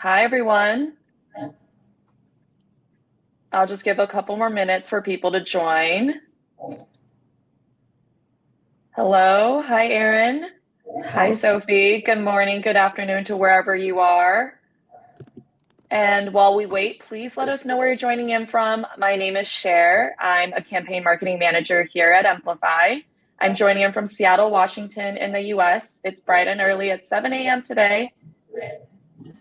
Hi, everyone. I'll just give a couple more minutes for people to join. Hello. Hi, Erin. Hi, Sophie. Good morning, good afternoon to wherever you are. And while we wait, please let us know where you're joining in from. My name is Cher. I'm a campaign marketing manager here at Amplify. I'm joining in from Seattle, Washington in the US. It's bright and early at 7 a.m. today.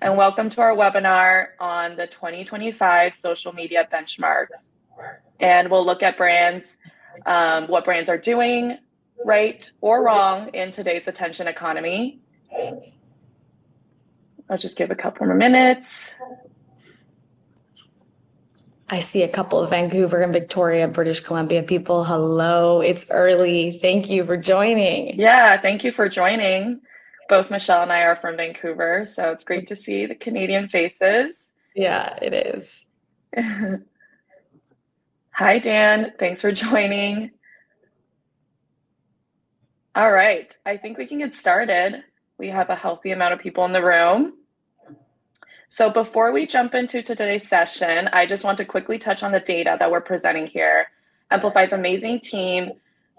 And welcome to our webinar on the 2025 social media benchmarks. And we'll look at brands, what brands are doing right or wrong in today's attention economy. I'll just give a couple more minutes. I see a couple of Vancouver and Victoria, British Columbia people. Hello, it's early. Thank you for joining. Yeah, thank you for joining. Both Michelle and I are from Vancouver, so it's great to see the Canadian faces. Yeah, it is. Hi, Dan. Thanks for joining. All right, I think we can get started. We have a healthy amount of people in the room. So before we jump into today's session, I just want to quickly touch on the data that we're presenting here. Amplify's amazing team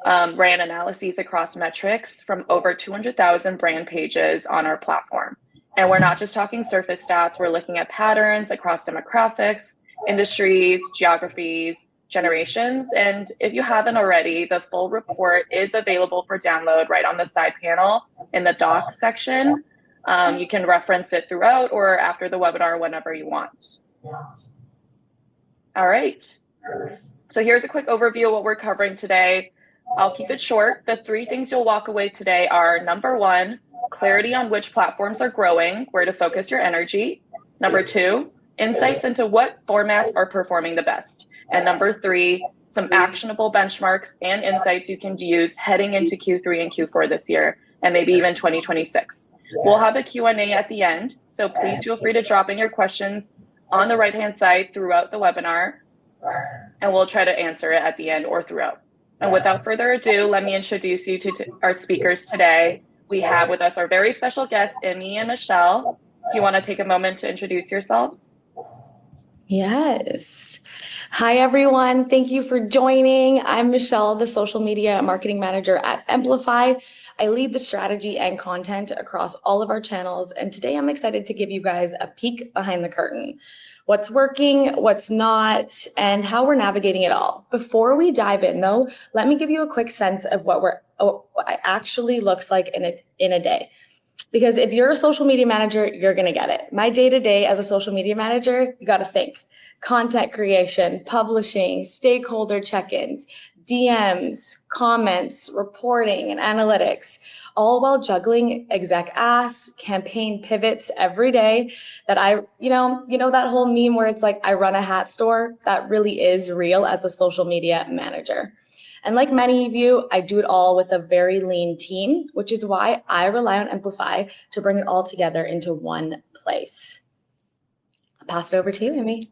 ran analyses across metrics from over 200,000 brand pages on our platform. And we're not just talking surface stats, we're looking at patterns across demographics, industries, geographies, generations. And if you haven't already, the full report is available for download right on the side panel in the docs section. You can reference it throughout or after the webinar, whenever you want. All right. So here's a quick overview of what we're covering today. I'll keep it short. The three things you'll walk away today are: number one, clarity on which platforms are growing, where to focus your energy. Number two, insights into what formats are performing the best. And number three, some actionable benchmarks and insights you can use heading into Q3 and Q4 this year, and maybe even 2026. We'll have a Q&A at the end, so please feel free to drop in your questions on the right-hand side throughout the webinar, and we'll try to answer it at the end or throughout. And without further ado, let me introduce you to our speakers today. We have with us our very special guests, Emmy and Michelle. Do you want to take a moment to introduce yourselves? Yes. Hi, everyone. Thank you for joining. I'm Michelle, the social media marketing manager at Amplify. I lead the strategy and content across all of our channels. And today I'm excited to give you guys a peek behind the curtain. What's working, what's not, and how we're navigating it all. Before we dive in though, let me give you a quick sense of what it actually looks like in a day. Because if you're a social media manager, you're going to get it. My day-to-day as a social media manager, you got to think content creation, publishing, stakeholder check-ins, DMs, comments, reporting, and analytics, all while juggling exec asks, campaign pivots every day that you know that whole meme where it's like, I run a hat store? That really is real as a social media manager. And like many of you, I do it all with a very lean team, which is why I rely on Amplify to bring it all together into one place. I'll pass it over to you, Emmy.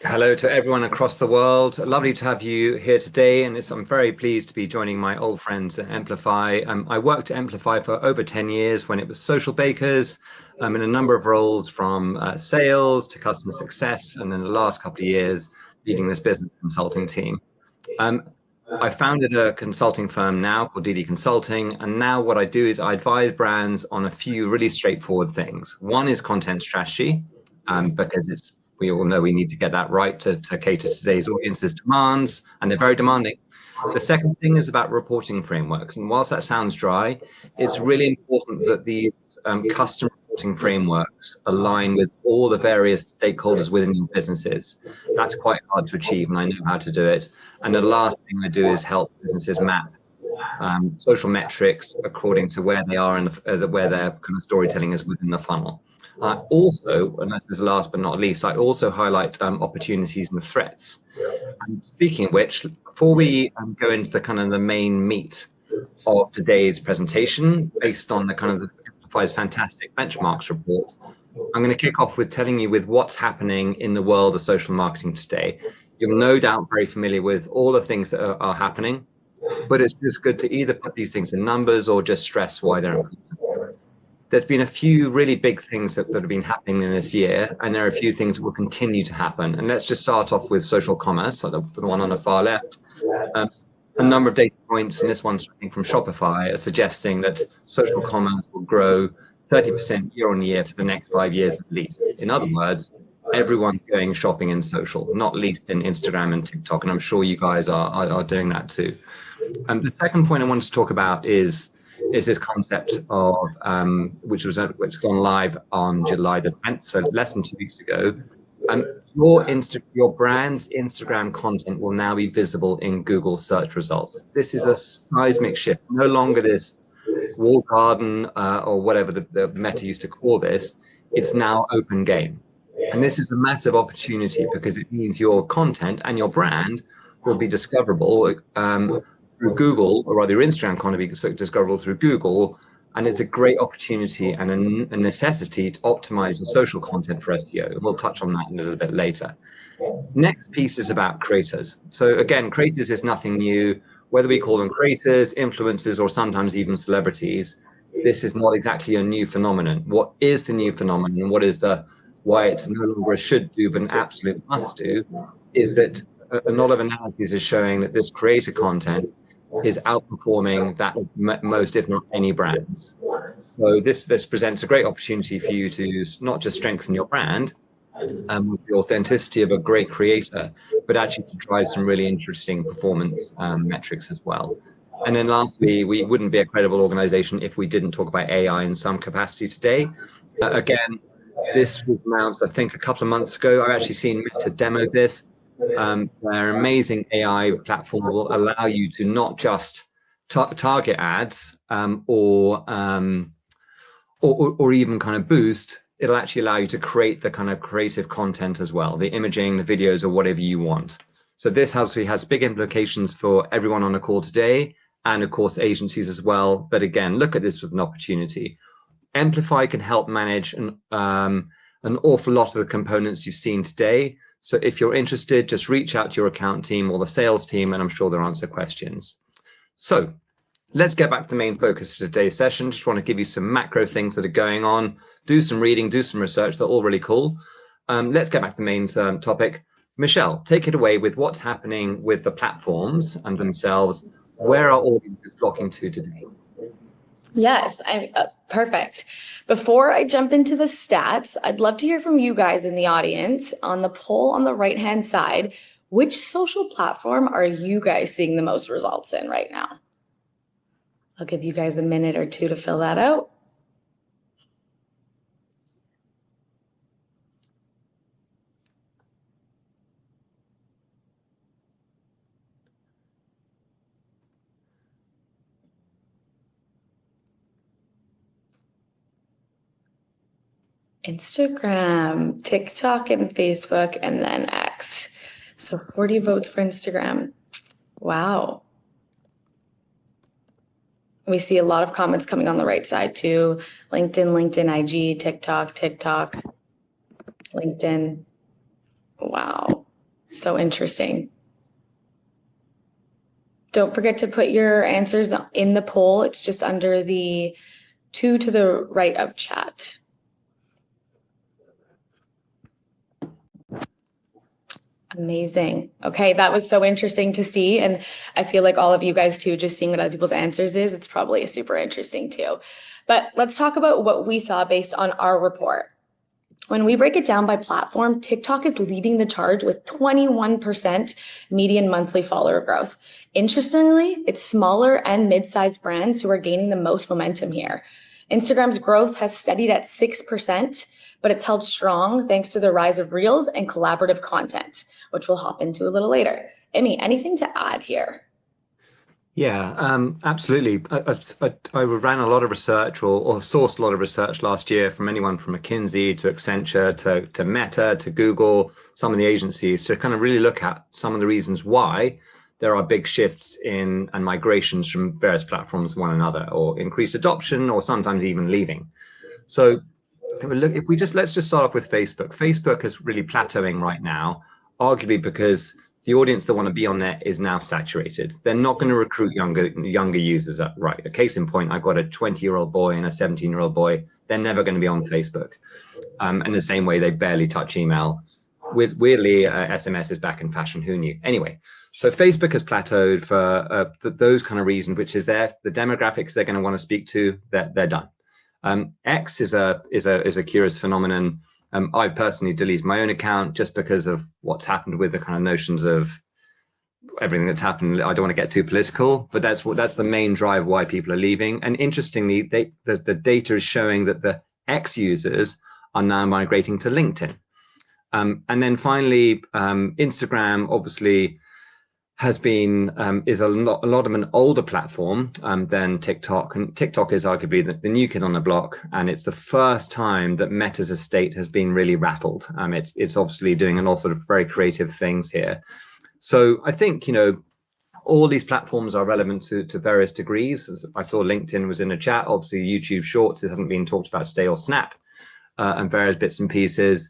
Hello to everyone across the world. Lovely to have you here today, and I'm very pleased to be joining my old friends at Amplify. I worked at Amplify for over 10 years when it was Social Bakers, in a number of roles from sales to customer success, and then the last couple of years leading this business consulting team. I founded a consulting firm now called DD Consulting, and now what I do is I advise brands on a few really straightforward things. One is content strategy, because we all know we need to get that right to cater to today's audience's demands, and they're very demanding. The second thing is about reporting frameworks, and whilst that sounds dry, it's really important that these custom reporting frameworks align with all the various stakeholders within your businesses. That's quite hard to achieve, and I know how to do it. And the last thing I do is help businesses map social metrics according to where they are and where their kind of storytelling is within the funnel. Also, and this is last but not least, I also highlight opportunities and threats. And speaking of which, before we go into the main meat of today's presentation, based on the Amplify's fantastic benchmarks report, I'm going to kick off with telling you with what's happening in the world of social marketing today. You're no doubt very familiar with all the things that are happening, but it's just good to either put these things in numbers or just stress why they're important. there's been a few really big things that have been happening in this year, and there are a few things that will continue to happen. And let's just start off with social commerce, so the one on the far left. A number of data points, and this one's I think from Shopify, are suggesting that social commerce will grow 30% year on year for the next 5 years at least. In other words, everyone's going shopping in social, not least in Instagram and TikTok, and I'm sure you guys are doing that too. The second point I wanted to talk about is this concept of which gone live on July the 10th, so less than 2 weeks ago. Your brand's Instagram content will now be visible in Google search results. This is a seismic shift. No longer this walled garden or whatever the Meta used to call this. It's now open game. And this is a massive opportunity because it means your content and your brand will be discoverable through Google, or rather your Instagram content will be discoverable through Google. And it's a great opportunity and a necessity to optimize your social content for SEO. And we'll touch on that in a little bit later. Next piece is about creators. So again, creators is nothing new. Whether we call them creators, influencers, or sometimes even celebrities, this is not exactly a new phenomenon. What is the new phenomenon? Why it's no longer a should do, but an absolute must do, is that a lot of analysis is showing that this creator content is outperforming that of most, if not any, brands. So this presents a great opportunity for you to not just strengthen your brand with the authenticity of a great creator, but actually to drive some really interesting performance metrics as well. And then lastly, we wouldn't be a credible organization if we didn't talk about AI in some capacity today. Again, this was announced, I think, a couple of months ago. I've actually seen Meta demo this. Their amazing AI platform will allow you to not just target ads or even kind of boost. It'll actually allow you to create the kind of creative content as well, the imaging, the videos, or whatever you want. So this obviously has big implications for everyone on the call today, and of course agencies as well. But again, look at this as an opportunity. Amplify can help manage an awful lot of the components you've seen today. So if you're interested, just reach out to your account team or the sales team, and I'm sure they'll answer questions. So let's get back to the main focus of today's session. Just want to give you some macro things that are going on, do some reading, do some research. They're all really cool. Let's get back to the main topic. Michelle, take it away with what's happening with the platforms and themselves. Where are audiences flocking to today? Yes, perfect. Before I jump into the stats, I'd love to hear from you guys in the audience. On the poll on the right-hand side, which social platform are you guys seeing the most results in right now? I'll give you guys a minute or two to fill that out. Instagram, TikTok, and Facebook, and then X. So 40 votes for Instagram. Wow. We see a lot of comments coming on the right side too. LinkedIn, IG, TikTok, LinkedIn. Wow. So interesting. Don't forget to put your answers in the poll. It's just under the 2 to the right of chat. Amazing. Okay, that was so interesting to see. And I feel like all of you guys too, just seeing what other people's answers is, it's probably super interesting too. But let's talk about what we saw based on our report. When we break it down by platform, TikTok is leading the charge with 21% median monthly follower growth. Interestingly, it's smaller and mid-sized brands who are gaining the most momentum here. Instagram's growth has steadied at 6%, but it's held strong thanks to the rise of Reels and collaborative content, which we'll hop into a little later. Emmy, anything to add here? Yeah, absolutely. I ran a lot of research or sourced a lot of research last year from anyone from McKinsey to Accenture to Meta to Google, some of the agencies, to kind of really look at some of the reasons why there are big shifts in and migrations from various platforms to one another, or increased adoption, or sometimes even leaving. So let's just start off with Facebook. Facebook is really plateauing right now, arguably because the audience that want to be on there is now saturated. They're not going to recruit younger users up, right? A case in point, I've got a 20-year-old boy and a 17-year-old boy. They're never going to be on Facebook. In the same way, they barely touch email. Weirdly, SMS is back in fashion. Who knew? Anyway, so Facebook has plateaued for those kind of reasons, which is the demographics they're going to want to speak to. They're done. X is a curious phenomenon. I've personally deleted my own account just because of what's happened with the kind of notions of everything that's happened. I don't want to get too political, but that's the main drive why people are leaving. And interestingly, the data is showing that the X users are now migrating to LinkedIn. And then finally, Instagram obviously has been is a lot of an older platform than TikTok, and TikTok is arguably the new kid on the block, and it's the first time that Meta's estate has been really rattled. It's obviously doing an awful lot of very creative things here. So I think, you know, all these platforms are relevant to various degrees. I saw LinkedIn was in a chat. Obviously, YouTube Shorts, it hasn't been talked about today, or Snap, and various bits and pieces.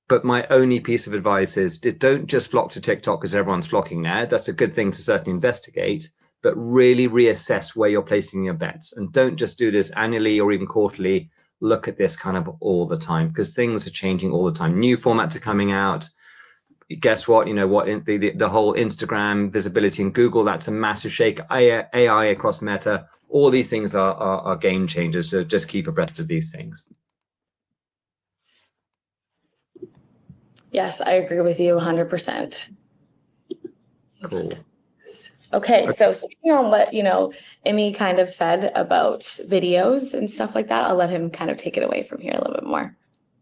But my only piece of advice is don't just flock to TikTok because everyone's flocking there. That's a good thing to certainly investigate, but really reassess where you're placing your bets. And don't just do this annually or even quarterly. Look at this kind of all the time, because things are changing all the time. New formats are coming out. Guess what? You know what? The whole Instagram visibility in Google, that's a massive shake. AI across Meta. All these things are game changers. So just keep abreast of these things. Yes, I agree with you 100%. Cool. Okay, so speaking on what, you know, Emmy kind of said about videos and stuff like that, I'll let him kind of take it away from here a little bit more.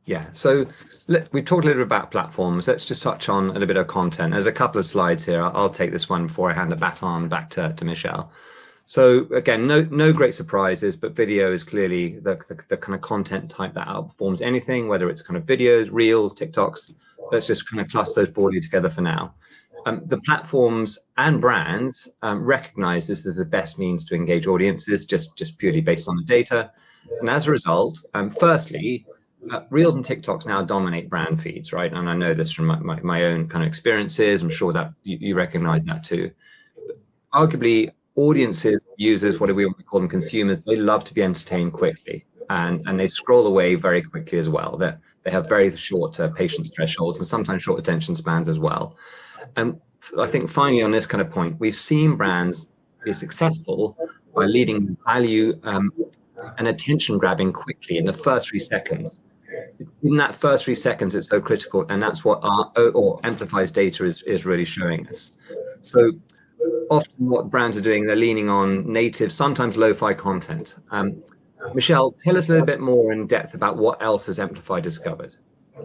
Yeah, so we talked a little bit about platforms. Let's just touch on a little bit of content. There's a couple of slides here. I'll take this one before I hand the baton back to Michelle. So again, no great surprises, but video is clearly the kind of content type that outperforms anything, whether it's kind of videos, reels, TikToks. Let's just kind of cluster those broadly together for now. The platforms and brands recognize this as the best means to engage audiences, just purely based on the data. And as a result, firstly, Reels and TikToks now dominate brand feeds, right? And I know this from my own kind of experiences. I'm sure that you recognize that too. Arguably, audiences, users, what do we call them, consumers, they love to be entertained quickly, and they scroll away very quickly as well. That they have very short patience thresholds and sometimes short attention spans as well. And I think finally on this kind of point, we've seen brands be successful by leading value and attention grabbing quickly in the first 3 seconds. In that first 3 seconds, it's so critical, and that's what Amplify's data is really showing us. So often what brands are doing, they're leaning on native, sometimes lo-fi content. Michelle, tell us a little bit more in depth about what else has Amplify discovered.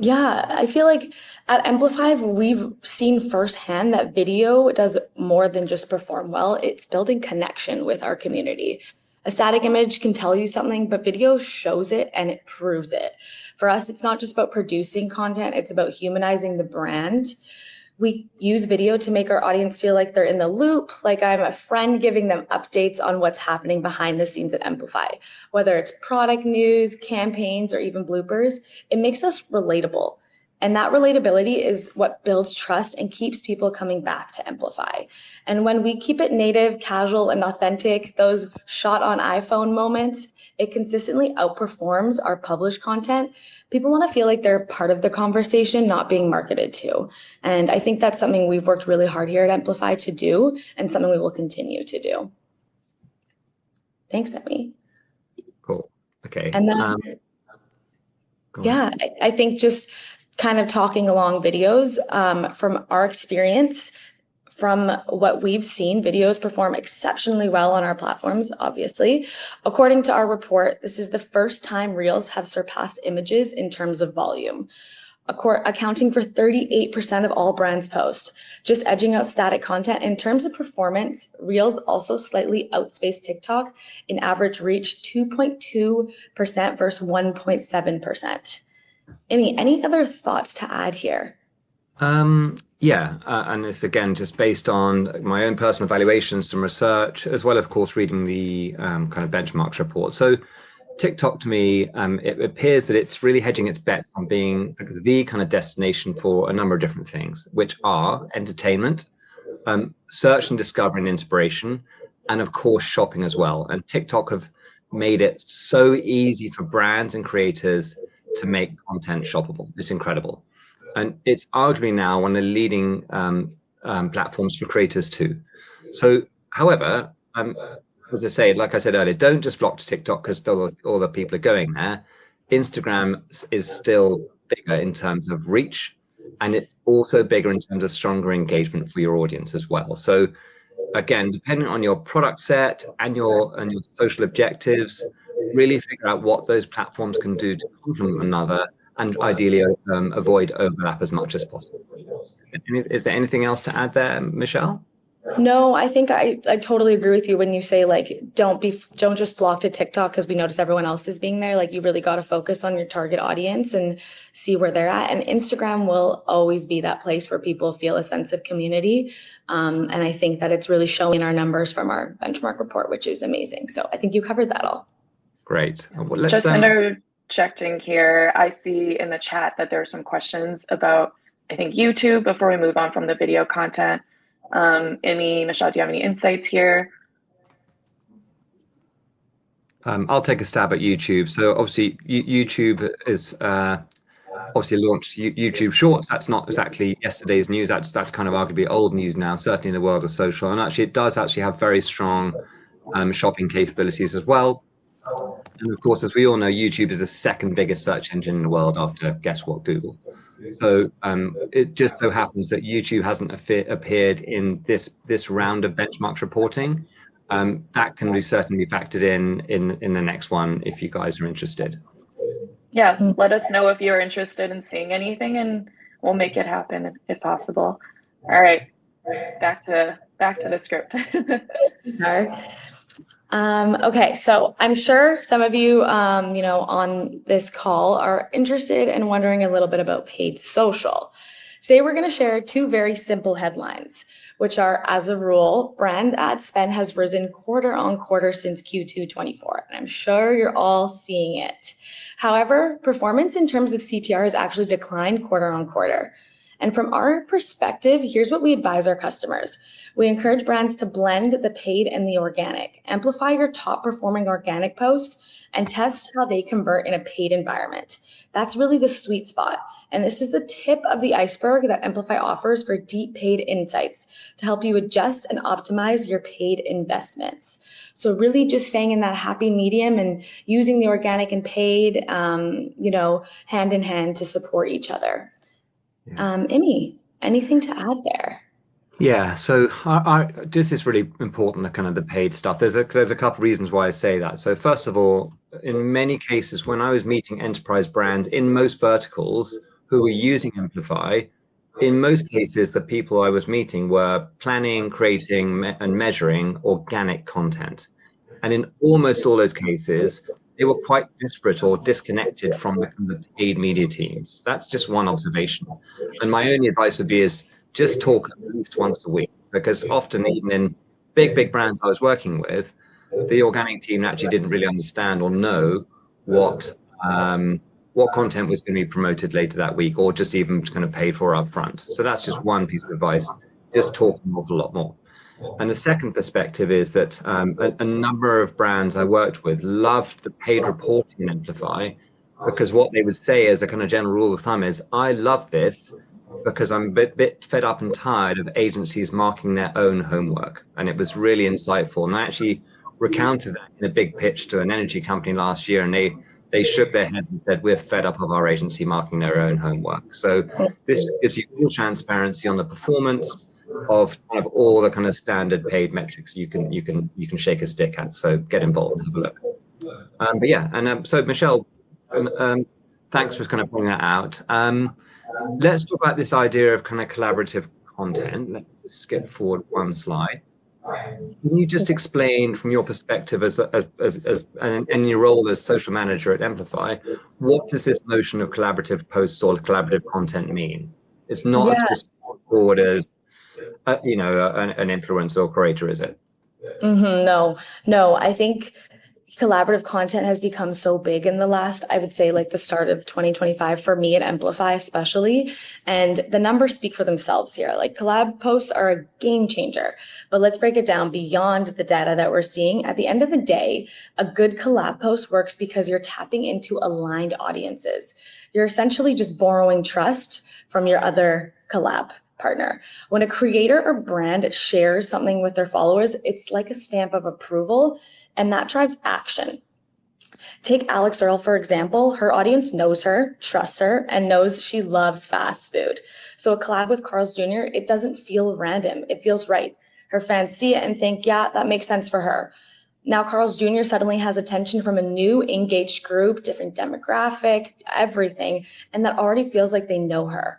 Yeah, I feel like at Amplify, we've seen firsthand that video does more than just perform well. It's building connection with our community. A static image can tell you something, but video shows it and it proves it. For us, it's not just about producing content, it's about humanizing the brand. We use video to make our audience feel like they're in the loop, like I'm a friend giving them updates on what's happening behind the scenes at Amplify. Whether it's product news, campaigns, or even bloopers, it makes us relatable. And that relatability is what builds trust and keeps people coming back to Amplify. And when we keep it native, casual, and authentic, those shot on iPhone moments, it consistently outperforms our published content. People want to feel like they're part of the conversation, not being marketed to. And I think that's something we've worked really hard here at Amplify to do, and something we will continue to do. Thanks, Emmy. Cool. Okay. And then, I think just kind of talking along videos, from our experience, from what we've seen, videos perform exceptionally well on our platforms, obviously. According to our report, this is the first time Reels have surpassed images in terms of volume, accounting for 38% of all brands post, just edging out static content. In terms of performance, Reels also slightly outspaced TikTok in average reach, 2.2% versus 1.7%. Amy, any other thoughts to add here? And it's again just based on my own personal evaluations, some research, as well, of course, reading the kind of benchmarks report. So TikTok, to me, it appears that it's really hedging its bets on being the kind of destination for a number of different things, which are entertainment, search and discovery and inspiration, and of course shopping as well. And TikTok have made it so easy for brands and creators to make content shoppable. It's incredible. And it's arguably now one of the leading platforms for creators too. So, however, as I say, like I said earlier, don't just flock to TikTok because all the people are going there. Instagram is still bigger in terms of reach, and it's also bigger in terms of stronger engagement for your audience as well. So again, depending on your product set and your social objectives, really figure out what those platforms can do to complement one another, and ideally avoid overlap as much as possible. Is there anything else to add there, Michelle? No, I think I totally agree with you when you say like don't just flock to TikTok because we notice everyone else is being there. Like you really got to focus on your target audience and see where they're at. And Instagram will always be that place where people feel a sense of community. And I think that it's really showing our numbers from our benchmark report, which is amazing. So I think you covered that all. Great. Well, just interjecting here, I see in the chat that there are some questions about, I think, YouTube before we move on from the video content. Emmy, Michelle, do you have any insights here? I'll take a stab at YouTube. So obviously YouTube is obviously launched YouTube Shorts. That's not exactly yesterday's news. That's kind of arguably old news now, certainly in the world of social. And actually it does actually have very strong shopping capabilities as well. And of course, as we all know, YouTube is the second biggest search engine in the world after, guess what, Google. So it just so happens that YouTube hasn't appeared in this round of benchmarks reporting. That can be certainly factored in the next one if you guys are interested. Yeah, let us know if you're interested in seeing anything, and we'll make it happen if possible. All right, back to the script. Sure. Okay, so I'm sure some of you, on this call are interested and wondering a little bit about paid social. Today, we're going to share two very simple headlines, which are, as a rule, brand ad spend has risen quarter on quarter since Q2 24, and I'm sure you're all seeing it. However, performance in terms of CTR has actually declined quarter on quarter. And from our perspective, here's what we advise our customers. We encourage brands to blend the paid and the organic. Amplify your top performing organic posts and test how they convert in a paid environment. That's really the sweet spot. And this is the tip of the iceberg that Amplify offers for deep paid insights to help you adjust and optimize your paid investments. So really just staying in that happy medium and using the organic and paid, hand in hand to support each other. Yeah. Emmy, anything to add there? Yeah, so this is really important, the kind of the paid stuff. There's a couple reasons why I say that. So first of all, in many cases, when I was meeting enterprise brands in most verticals who were using Amplify, in most cases, the people I was meeting were planning, creating, and measuring organic content. And in almost all those cases, they were quite disparate or disconnected from the paid media teams. That's just one observation. And my only advice would be is just talk at least once a week, because often even in big brands I was working with, the organic team actually didn't really understand or know what content was going to be promoted later that week, or just even kind of paid for up front. So that's just one piece of advice, just talk an awful lot more. And the second perspective is that a number of brands I worked with loved the paid reporting in Amplify, because what they would say as a kind of general rule of thumb is, I love this because I'm a bit fed up and tired of agencies marking their own homework. And it was really insightful. And I actually recounted that in a big pitch to an energy company last year, and they shook their heads and said, we're fed up of our agency marking their own homework. So this gives you full transparency on the performance of kind of all the kind of standard paid metrics you can shake a stick at. So get involved and have a look. But yeah, and so Michelle, thanks for kind of pointing that out. Let's talk about this idea of kind of collaborative content. Let's just skip forward one slide. Can you just explain from your perspective as in your role as social manager at Amplify, what does this notion of collaborative posts or collaborative content mean? It's not as just forward as an influencer or creator, is it? No. I think collaborative content has become so big in the last, I would say, like the start of 2025 for me at Amplify especially. And the numbers speak for themselves here. Like collab posts are a game changer. But let's break it down beyond the data that we're seeing. At the end of the day, a good collab post works because you're tapping into aligned audiences. You're essentially just borrowing trust from your other collab partner. When a creator or brand shares something with their followers, it's like a stamp of approval, and that drives action. Take Alex Earle, for example. Her audience knows her, trusts her, and knows she loves fast food. So a collab with Carl's Jr., it doesn't feel random. It feels right. Her fans see it and think, yeah, that makes sense for her. Now Carl's Jr. suddenly has attention from a new engaged group, different demographic, everything, and that already feels like they know her.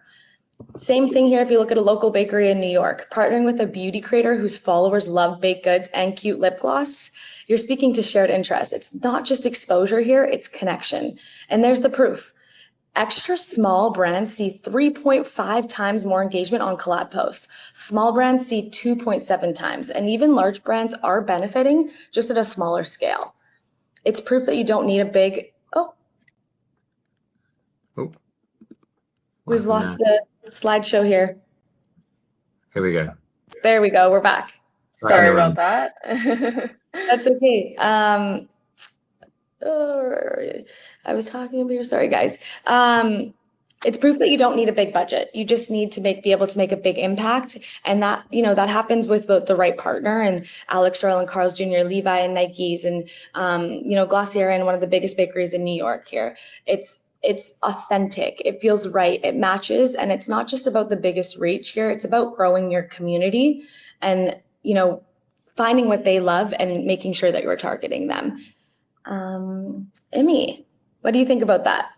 Same thing here if you look at a local bakery in New York, partnering with a beauty creator whose followers love baked goods and cute lip gloss. You're speaking to shared interest. It's not just exposure here, it's connection. And there's the proof. Extra small brands see 3.5 times more engagement on collab posts. Small brands see 2.7 times, and even large brands are benefiting just at a smaller scale. It's proof that you don't need a big, we've lost the slideshow here. Here we go. There we go, we're back. Sorry about that. That's okay. I was talking over here. Sorry, guys. It's proof that you don't need a big budget. You just need to be able to make a big impact, and that that happens with the right partner. And Alex Earle and Carl's Jr., Levi and Nikes, and Glossier and one of the biggest bakeries in New York. Here, it's authentic. It feels right. It matches, and it's not just about the biggest reach here. It's about growing your community, and finding what they love and making sure that you're targeting them. Emmy, what do you think about that?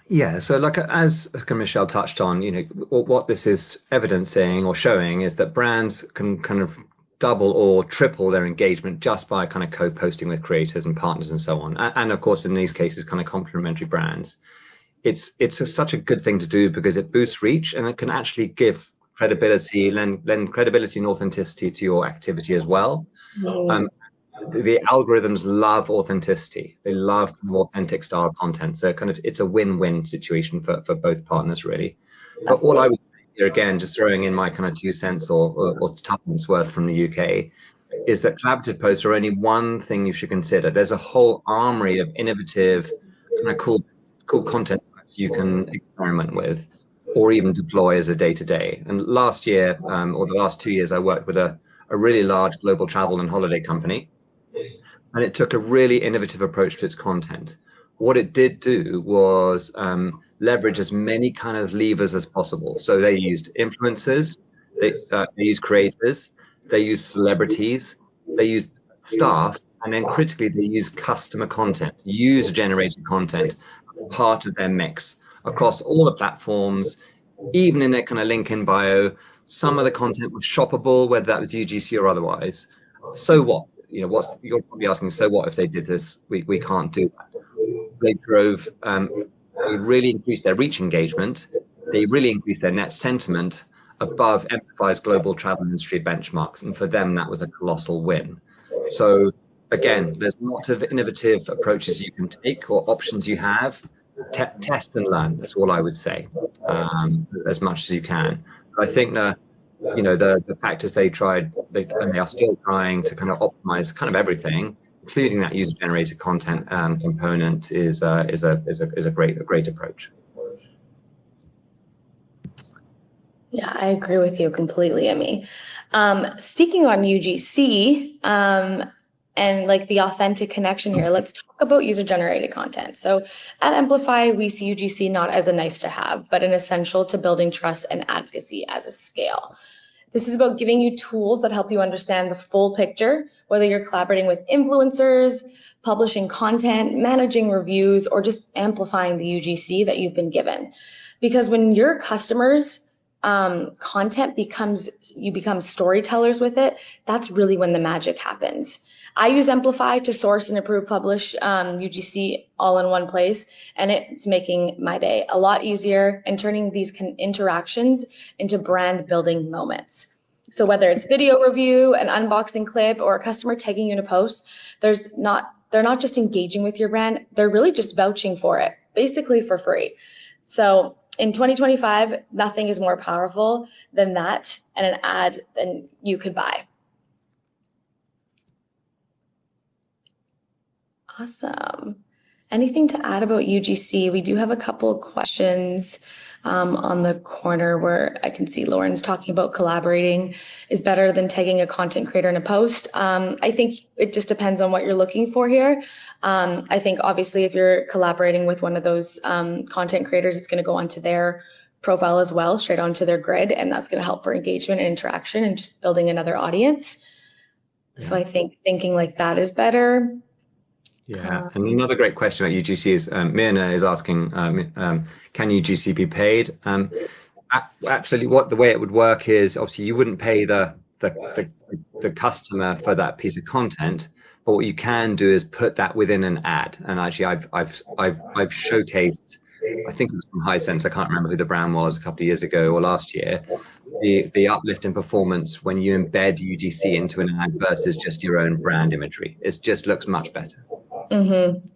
Yeah, so like as Michelle touched on, what this is evidencing or showing is that brands can kind of double or triple their engagement just by kind of co-posting with creators and partners and so on. And of course, in these cases, kind of complementary brands. It's such a good thing to do because it boosts reach and it can actually give credibility, lend credibility and authenticity to your activity as well. The algorithms love authenticity. They love authentic style content. So it's a win-win situation for both partners, really. But all I would say here, again, just throwing in my kind of 2 cents or tuppence worth from the UK, is that collaborative posts are only one thing you should consider. There's a whole armory of innovative, kind of cool content you can experiment with, or even deploy as a day-to-day. And last year, or the last 2 years, I worked with a really large global travel and holiday company, and it took a really innovative approach to its content. What it did do was leverage as many kind of levers as possible. So they used influencers, they used creators, they used celebrities, they used staff, and then critically, they used customer content, user-generated content, part of their mix across all the platforms, even in their kind of link in bio. Some of the content was shoppable, whether that was UGC or otherwise. So what? You're probably asking, so what if they did this? We can't do that. They drove, they really increased their reach engagement. They really increased their net sentiment above Amplify's global travel industry benchmarks. And for them, that was a colossal win. So again, there's lots of innovative approaches you can take or options you have. Test and learn. That's all I would say, as much as you can. I think the factors they tried, and they are still trying to kind of optimize kind of everything, including that user-generated content component, is a great approach. Yeah, I agree with you completely, Emmy. Speaking on UGC, and like the authentic connection here, let's talk about user-generated content. So at Amplify, we see UGC not as a nice to have, but an essential to building trust and advocacy as a scale. This is about giving you tools that help you understand the full picture, whether you're collaborating with influencers, publishing content, managing reviews, or just amplifying the UGC that you've been given. Because when your customers' content you become storytellers with it, that's really when the magic happens. I use Amplify to source and approve, publish UGC all in one place, and it's making my day a lot easier and turning these interactions into brand building moments. So whether it's video review, an unboxing clip, or a customer tagging you in a post, there's not they're not just engaging with your brand, they're really just vouching for it, basically for free. So in 2025, nothing is more powerful than that and an ad than you could buy. Awesome. Anything to add about UGC? We do have a couple of questions on the corner where I can see Lauren's talking about collaborating is better than tagging a content creator in a post. I think it just depends on what you're looking for here. I think obviously if you're collaborating with one of those content creators, it's going to go onto their profile as well, straight onto their grid, and that's going to help for engagement and interaction and just building another audience. Yeah. So I think thinking like that is better. Yeah, and another great question about UGC is Mirna is asking, can UGC be paid? Absolutely. What the way it would work is obviously you wouldn't pay the customer for that piece of content, but what you can do is put that within an ad. And actually, I've showcased, I think it was from Hisense, I can't remember who the brand was, a couple of years ago or last year, the uplift in performance when you embed UGC into an ad versus just your own brand imagery. It just looks much better.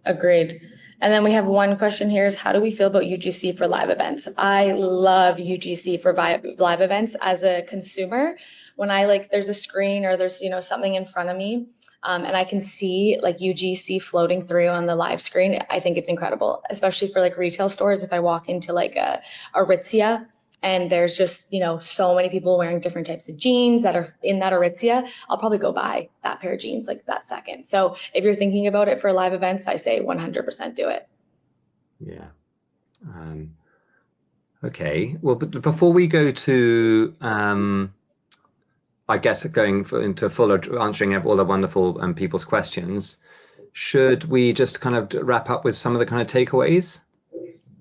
Agreed. And then we have one question here is how do we feel about UGC for live events? I love UGC for live events as a consumer. When there's a screen or there's, something in front of me and I can see like UGC floating through on the live screen, I think it's incredible, especially for like retail stores. If I walk into like a Aritzia and there's just, so many people wearing different types of jeans that are in that Aritzia, I'll probably go buy that pair of jeans like that second. So if you're thinking about it for live events, I say 100% do it. Yeah. Okay. Well, but before we go to, I guess, into fuller answering all the wonderful people's questions, should we just kind of wrap up with some of the kind of takeaways?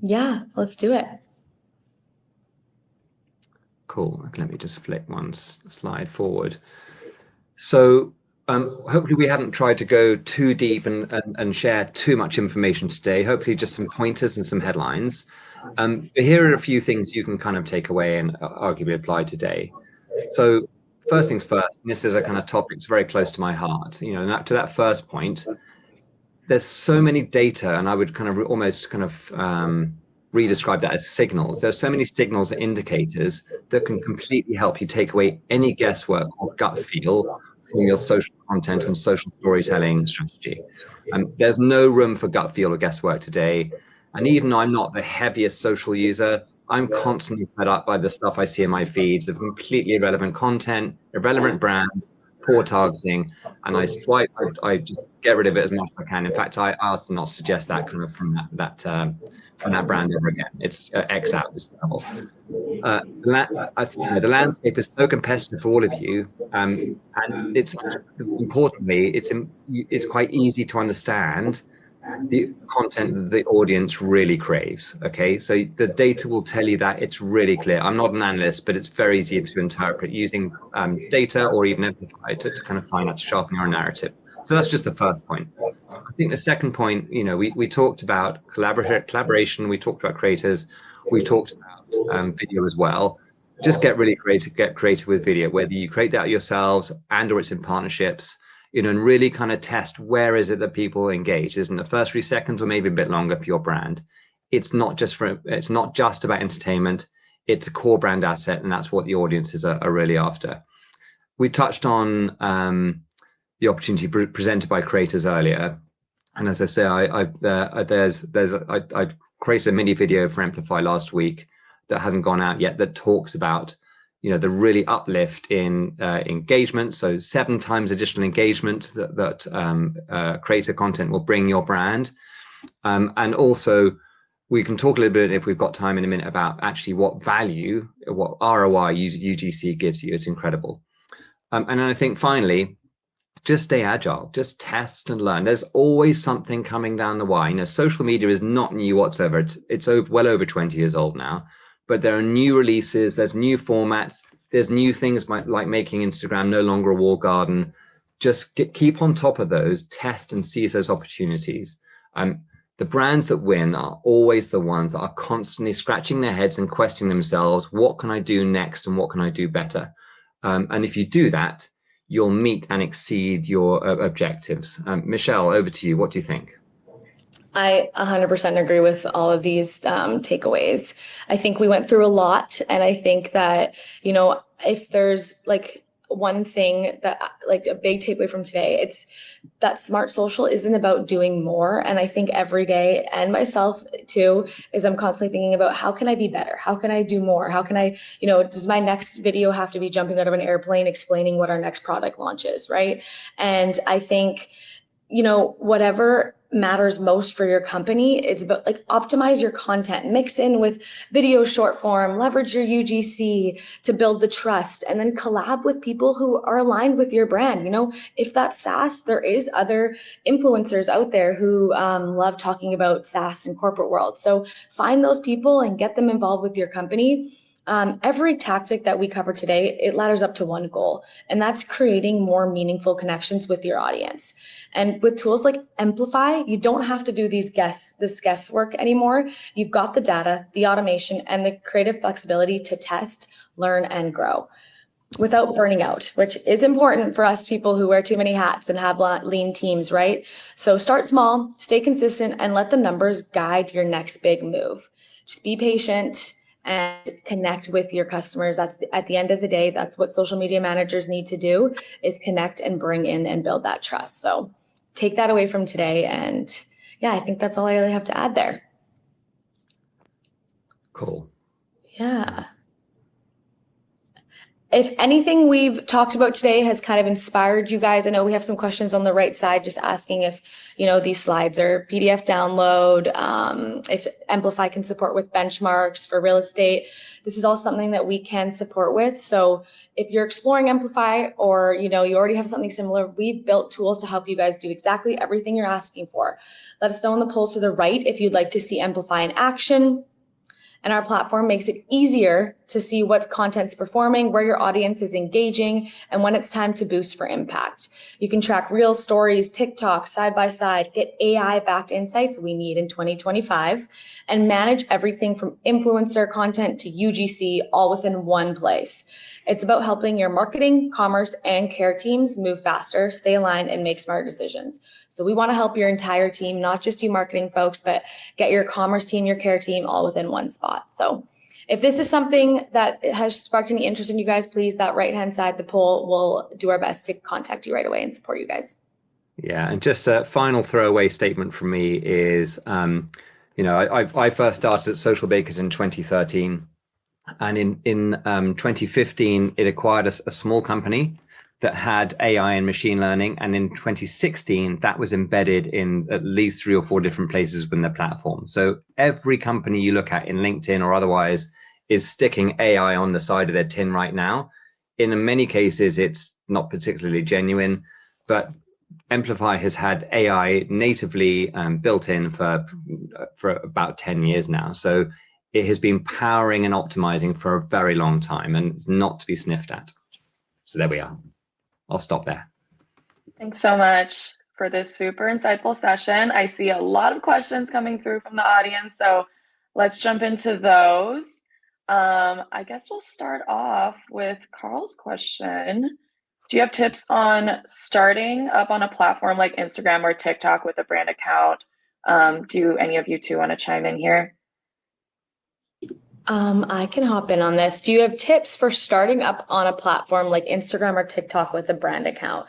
Yeah, let's do it. Cool. Let me just flick one slide forward. So hopefully we haven't tried to go too deep and share too much information today. Hopefully just some pointers and some headlines. But here are a few things you can kind of take away and arguably apply today. So first things first, this is a kind of topic that's very close to my heart. To that first point, there's so many data, and I would kind of almost kind of redescribe that as signals. There are so many signals and indicators that can completely help you take away any guesswork or gut feel from your social content and social storytelling strategy. There's no room for gut feel or guesswork today. And even though I'm not the heaviest social user, I'm constantly fed up by the stuff I see in my feeds of completely irrelevant content, irrelevant brands, poor targeting, and I just get rid of it as much as I can. In fact, I ask them not to suggest that kind of from that brand ever again. It's X out this level. The landscape is so competitive for all of you, and it's importantly, it's quite easy to understand the content that the audience really craves. Okay, so the data will tell you that. It's really clear. I'm not an analyst, but it's very easy to interpret using data or even Amplify to kind of find out, to sharpen your narrative. So that's just the first point. I think the second point, we talked about collaboration, we talked about creators, we talked about video as well. Just get really creative, get creative with video, whether you create that yourselves and or it's in partnerships, and really kind of test where is it that people engage. Is in the first 3 seconds or maybe a bit longer for your brand. It's not just about entertainment, it's a core brand asset, and that's what the audiences are really after. We touched on the opportunity presented by creators earlier, and as I say, I created a mini video for Amplify last week that hasn't gone out yet, that talks about the really uplift in engagement. So 7 times additional engagement that creator content will bring your brand, and also we can talk a little bit, if we've got time in a minute, about actually what value, what ROI UGC gives you. It's incredible. And I think finally, just stay agile, just test and learn. There's always something coming down the wire. Social media is not new whatsoever. It's well over 20 years old now, but there are new releases, there's new formats, there's new things like making Instagram no longer a walled garden. Just keep on top of those, test and seize those opportunities. The brands that win are always the ones that are constantly scratching their heads and questioning themselves, what can I do next and what can I do better? And if you do that, you'll meet and exceed your objectives. Michelle, over to you. What do you think? I 100% agree with all of these takeaways. I think we went through a lot, and I think that, if there's like one thing that like a big takeaway from today, it's that smart social isn't about doing more. And I think every day, and myself too, is I'm constantly thinking about how can I be better? How can I do more? How can I, does my next video have to be jumping out of an airplane explaining what our next product launch is, right? And I think, whatever matters most for your company, it's about like optimize your content, mix in with video short form, leverage your UGC to build the trust, and then collab with people who are aligned with your brand. If that's SaaS, there is other influencers out there who love talking about SaaS and corporate world. So find those people and get them involved with your company. Every tactic that we cover today, it ladders up to one goal, and that's creating more meaningful connections with your audience. And with tools like Amplify, you don't have to do this guesswork anymore. You've got the data, the automation, and the creative flexibility to test, learn, and grow without burning out, which is important for us people who wear too many hats and have lean teams, right? So start small, stay consistent, and let the numbers guide your next big move. Just be patient and connect with your customers. That's at the end of the day, that's what social media managers need to do, is connect and bring in and build that trust. So take that away from today. And yeah, I think that's all I really have to add there. Cool. Yeah. If anything we've talked about today has kind of inspired you guys, I know we have some questions on the right side just asking if, these slides are PDF download, if Amplify can support with benchmarks for real estate. This is all something that we can support with. So if you're exploring Amplify or, you already have something similar, we've built tools to help you guys do exactly everything you're asking for. Let us know in the polls to the right if you'd like to see Amplify in action. And our platform makes it easier to see what content's performing, where your audience is engaging, and when it's time to boost for impact. You can track real stories, TikTok, side by side, get AI-backed insights we need in 2025, and manage everything from influencer content to UGC all within one place. It's about helping your marketing, commerce, and care teams move faster, stay aligned, and make smarter decisions. So we want to help your entire team, not just you marketing folks, but get your commerce team, your care team all within one spot. So if this is something that has sparked any interest in you guys, please, that right-hand side, the poll, will do our best to contact you right away and support you guys. Yeah, and just a final throwaway statement from me is, I first started at Social Bakers in 2013. And in 2015, it acquired a small company that had AI and machine learning. And in 2016, that was embedded in at least 3 or 4 different places within the platform. So every company you look at in LinkedIn or otherwise is sticking AI on the side of their tin right now. In many cases, it's not particularly genuine, but Amplify has had AI natively built in for about 10 years now. So it has been powering and optimizing for a very long time, and it's not to be sniffed at. So there we are. I'll stop there. Thanks so much for this super insightful session. I see a lot of questions coming through from the audience, so let's jump into those. I guess we'll start off with Carl's question. Do you have tips on starting up on a platform like Instagram or TikTok with a brand account? Do any of you two want to chime in here? I can hop in on this. Do you have tips for starting up on a platform like Instagram or TikTok with a brand account?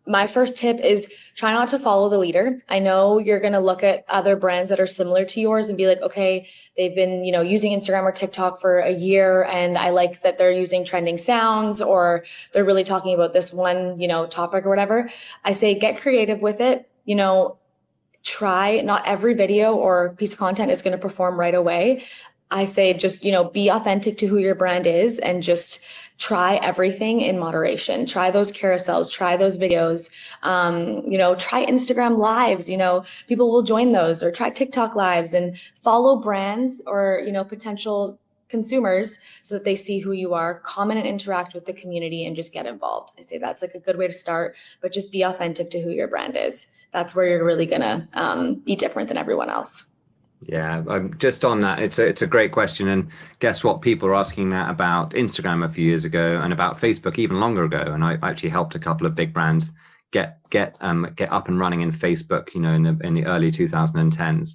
My first tip is try not to follow the leader. I know you're going to look at other brands that are similar to yours and be like, okay, they've been, using Instagram or TikTok for a year, and I like that they're using trending sounds, or they're really talking about this one, topic or whatever. I say get creative with it. Try, not every video or piece of content is going to perform right away. I say just, be authentic to who your brand is and just try everything in moderation. Try those carousels, try those videos, try Instagram lives, people will join those, or try TikTok lives and follow brands or, potential consumers so that they see who you are, comment and interact with the community, and just get involved. I say that's like a good way to start, but just be authentic to who your brand is. That's where you're really going to be different than everyone else. Yeah, just on that, it's a great question, and guess what? People are asking that about Instagram a few years ago, and about Facebook even longer ago. And I actually helped a couple of big brands get up and running in Facebook, in the early 2010s.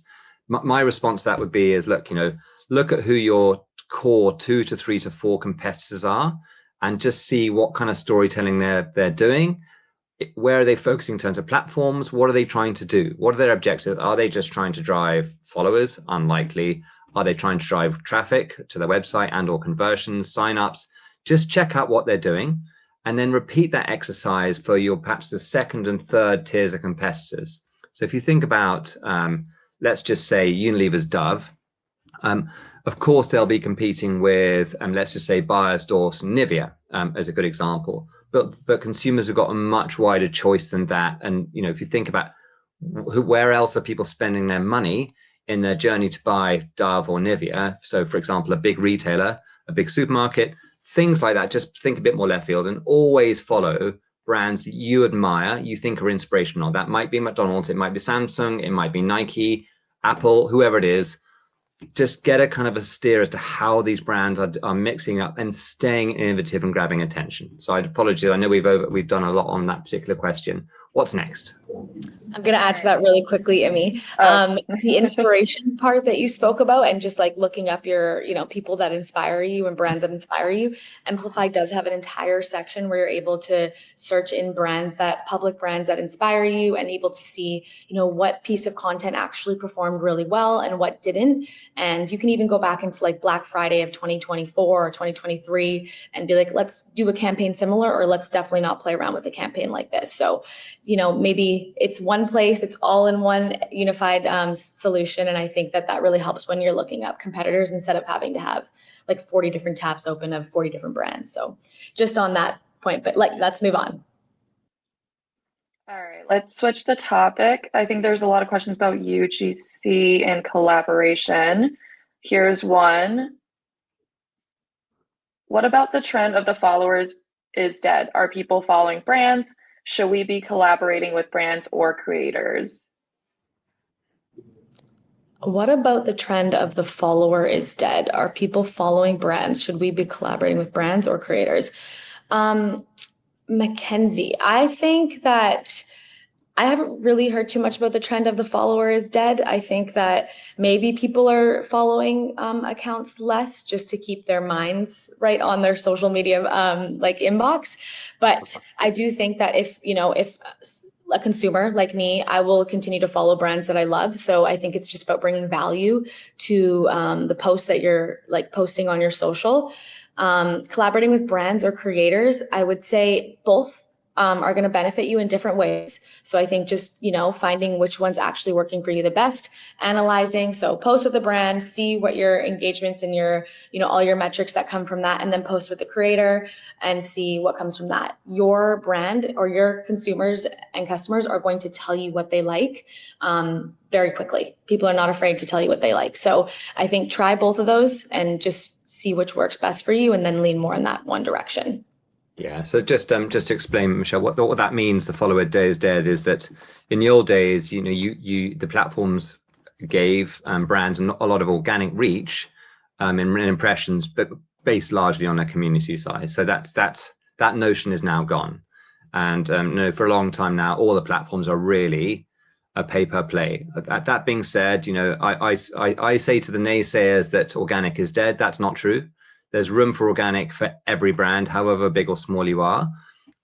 My response to that would be is look at who your core 2 to 3 to 4 competitors are, and just see what kind of storytelling they're doing. Where are they focusing in terms of platforms? What are they trying to do? What are their objectives? Are they just trying to drive followers? Unlikely. Are they trying to drive traffic to their website and or conversions, signups? Just check out what they're doing, and then repeat that exercise for your perhaps the second and third tiers of competitors. So if you think about, let's just say Unilever's Dove, of course they'll be competing with, let's just say Beiersdorf's Nivea as a good example. But consumers have got a much wider choice than that. And if you think about where else are people spending their money in their journey to buy Dove or Nivea? So, for example, a big retailer, a big supermarket, things like that. Just think a bit more left field, and always follow brands that you admire, you think are inspirational. That might be McDonald's, it might be Samsung, it might be Nike, Apple, whoever it is. Just get a kind of a steer as to how these brands are mixing up and staying innovative and grabbing attention. So I apologize. I know we've done a lot on that particular question. What's next? I'm going to add to that really quickly, Imi. The inspiration part that you spoke about, and just like looking up your, people that inspire you and brands that inspire you. Amplify does have an entire section where you're able to search in public brands that inspire you, and able to see, what piece of content actually performed really well and what didn't. And you can even go back into like Black Friday of 2024 or 2023 and be like, let's do a campaign similar, or let's definitely not play around with a campaign like this. So, maybe it's one place, it's all in one unified solution. And I think that really helps when you're looking up competitors instead of having to have like 40 different tabs open of 40 different brands. So just on that point, but let's move on. All right, let's switch the topic. I think there's a lot of questions about UGC and collaboration. Here's one. What about the trend of the followers is dead? Are people following brands? Should we be collaborating with brands or creators? What about the trend of the follower is dead? Are people following brands? Should we be collaborating with brands or creators? Mackenzie, I think that I haven't really heard too much about the trend of the follower is dead. I think that maybe people are following accounts less just to keep their minds right on their social media inbox. But I do think that if a consumer like me, I will continue to follow brands that I love. So I think it's just about bringing value to the post that you're posting on your social. Collaborating with brands or creators, I would say both are going to benefit you in different ways. So I think just, finding which one's actually working for you the best, analyzing. So post with the brand, see what your engagements and your, all your metrics that come from that, and then post with the creator and see what comes from that. Your brand or your consumers and customers are going to tell you what they like very quickly. People are not afraid to tell you what they like. So I think try both of those and just see which works best for you, and then lean more in that one direction. Yeah, so just to explain, Michelle, what that means, the follower is dead, is that in the old days, the platforms gave brands a lot of organic reach in impressions, but based largely on a community size. So that notion is now gone, and for a long time now, all the platforms are really a pay-per-play. That being said, I say to the naysayers that organic is dead. That's not true. There's room for organic for every brand, however big or small you are.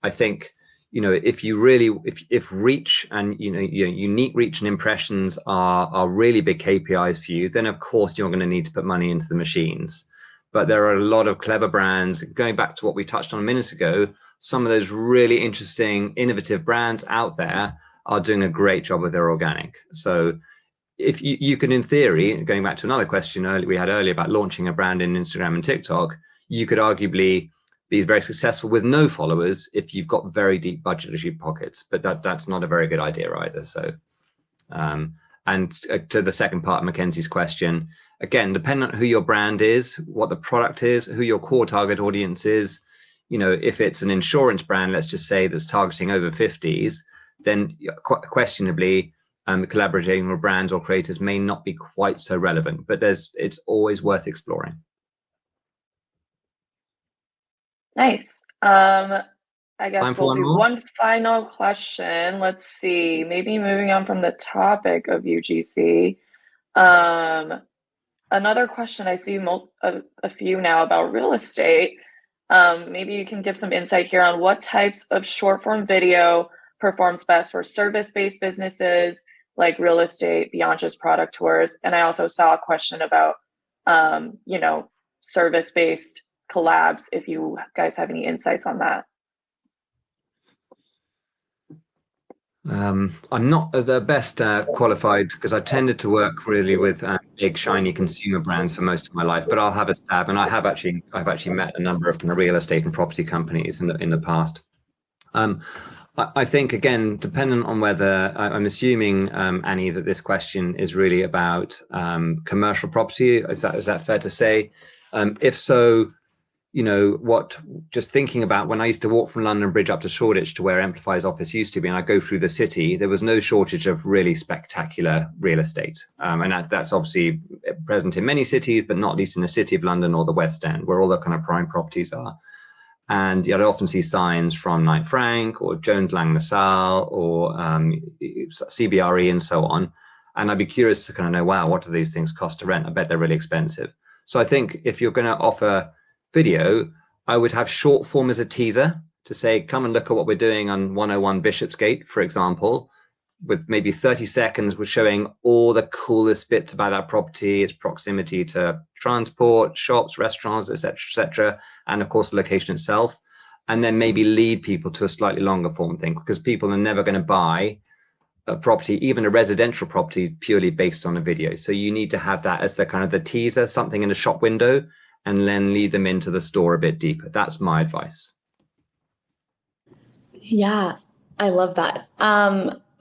I think, if reach and unique reach and impressions are really big KPIs for you, then of course you're going to need to put money into the machines. But there are a lot of clever brands. Going back to what we touched on a minute ago, some of those really interesting, innovative brands out there are doing a great job with their organic. So if you can, in theory, going back to another question we had earlier about launching a brand in Instagram and TikTok, you could arguably be very successful with no followers if you've got very deep budgetary pockets, but that's not a very good idea either. So, and to the second part of Mackenzie's question, again, depending on who your brand is, what the product is, who your core target audience is, if it's an insurance brand, let's just say, that's targeting over 50s, then questionably, collaborating with brands or creators may not be quite so relevant, but it's always worth exploring. Nice. I guess Time for we'll one do more? one final question. Let's see, maybe moving on from the topic of UGC. Another question, I see a few now about real estate. Maybe you can give some insight here on what types of short form video performs best for service-based businesses like real estate beyond just product tours. And I also saw a question about, service-based collabs, if you guys have any insights on that. I'm not the best qualified because I tended to work really with big shiny consumer brands for most of my life, but I'll have a stab. And I've actually met a number of real estate and property companies in the past. I think, again, dependent on whether I'm assuming, Annie, that this question is really about commercial property. Is that fair to say? If so, just thinking about when I used to walk from London Bridge up to Shoreditch to where Amplify's office used to be, and I go through the city, there was no shortage of really spectacular real estate. And that's obviously present in many cities, but not least in the City of London or the West End, where all the kind of prime properties are. And I'd often see signs from Knight Frank or Jones Lang LaSalle or CBRE and so on. And I'd be curious to kind of know, wow, what do these things cost to rent? I bet they're really expensive. So I think if you're going to offer video, I would have short form as a teaser to say, come and look at what we're doing on 101 Bishopsgate, for example, with maybe 30 seconds with showing all the coolest bits about that property, its proximity to transport, shops, restaurants, etc., and of course the location itself, and then maybe lead people to a slightly longer form thing, because people are never going to buy a property, even a residential property, purely based on a video. So you need to have that as the kind of the teaser, something in a shop window, and then lead them into the store a bit deeper. That's my advice. Yeah, I love that.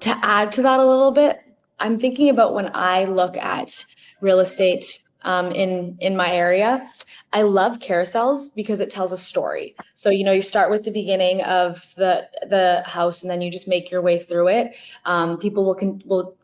To add to that a little bit, I'm thinking about when I look at real estate in my area, I love carousels because it tells a story. So, you start with the beginning of the house and then you just make your way through it. People will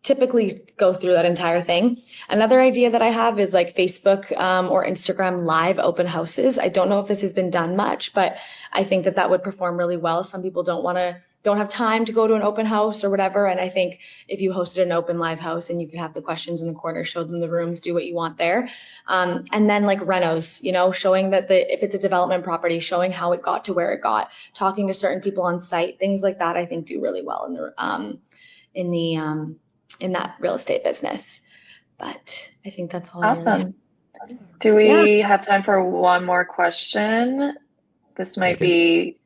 typically go through that entire thing. Another idea that I have is like Facebook or Instagram live open houses. I don't know if this has been done much, but I think that would perform really well. Some people don't have time to go to an open house or whatever. And I think if you hosted an open live house and you could have the questions in the corner, show them the rooms, do what you want there. And then like renos, showing that if it's a development property, showing how it got to where it got, talking to certain people on site, things like that, I think do really well in that real estate business. But I think that's all. Awesome. Do we have time for one more question? This might be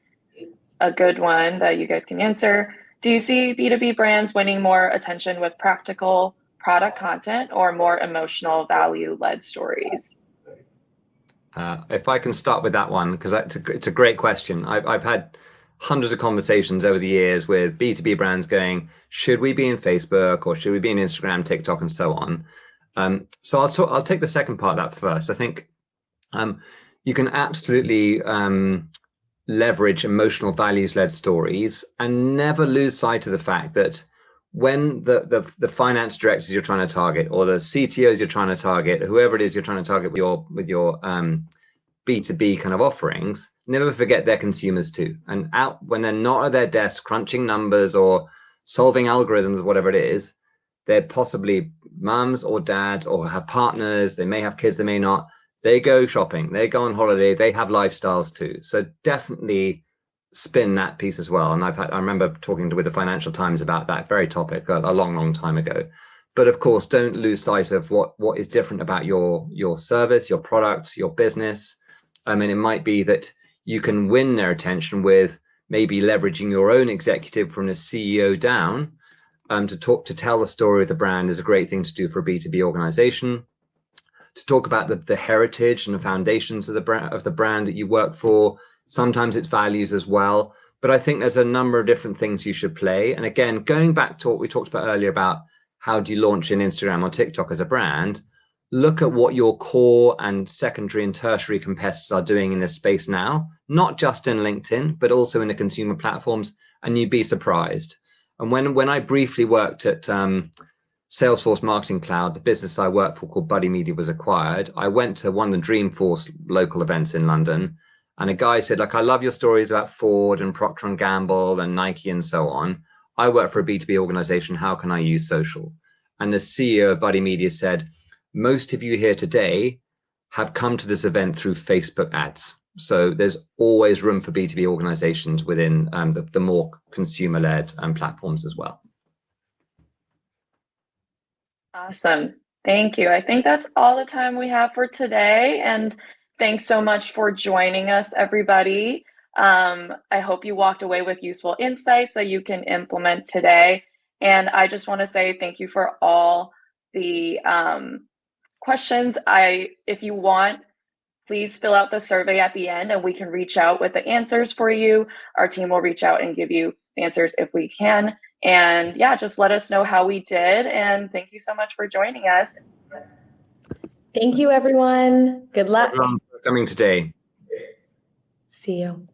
a good one that you guys can answer. Do you see B2B brands winning more attention with practical product content or more emotional value-led stories? If I can start with that one, because it's a great question. I've had hundreds of conversations over the years with B2B brands going, should we be in Facebook or should we be in Instagram, TikTok, and so on? So I'll take the second part of that first. I think you can absolutely leverage emotional values-led stories and never lose sight of the fact that when the finance directors you're trying to target or the CTOs you're trying to target, whoever it is you're trying to target with your B2B kind of offerings, never forget their consumers too. And out when they're not at their desk crunching numbers or solving algorithms, whatever it is, they're possibly mums or dads or have partners. They may have kids, they may not. They go shopping, they go on holiday, they have lifestyles too. So definitely spin that piece as well. And I remember talking with the Financial Times about that very topic a long time ago. But of course, don't lose sight of what is different about your service, your products, your business. I mean, it might be that you can win their attention with maybe leveraging your own executive from the CEO down to tell the story of the brand is a great thing to do for a B2B organization. To talk about the heritage and the foundations of the brand that you work for. Sometimes it's values as well. But I think there's a number of different things you should play. And again, going back to what we talked about earlier about how do you launch in Instagram or TikTok as a brand, look at what your core and secondary and tertiary competitors are doing in this space now, not just in LinkedIn, but also in the consumer platforms, and you'd be surprised. And when I briefly worked at Salesforce Marketing Cloud, the business I worked for called Buddy Media was acquired. I went to one of the Dreamforce local events in London, and a guy said, like, I love your stories about Ford and Procter and Gamble and Nike and so on. I work for a B2B organization. How can I use social? And the CEO of Buddy Media said, most of you here today have come to this event through Facebook ads. So there's always room for B2B organizations within the more consumer-led platforms as well. Awesome. Thank you. I think that's all the time we have for today. And thanks so much for joining us, everybody. I hope you walked away with useful insights that you can implement today. And I just want to say thank you for all the questions. If you want, please fill out the survey at the end and we can reach out with the answers for you. Our team will reach out and give you answers if we can. And yeah, just let us know how we did. And thank you so much for joining us. Thank you, everyone. Good luck. Everyone for coming today. See you.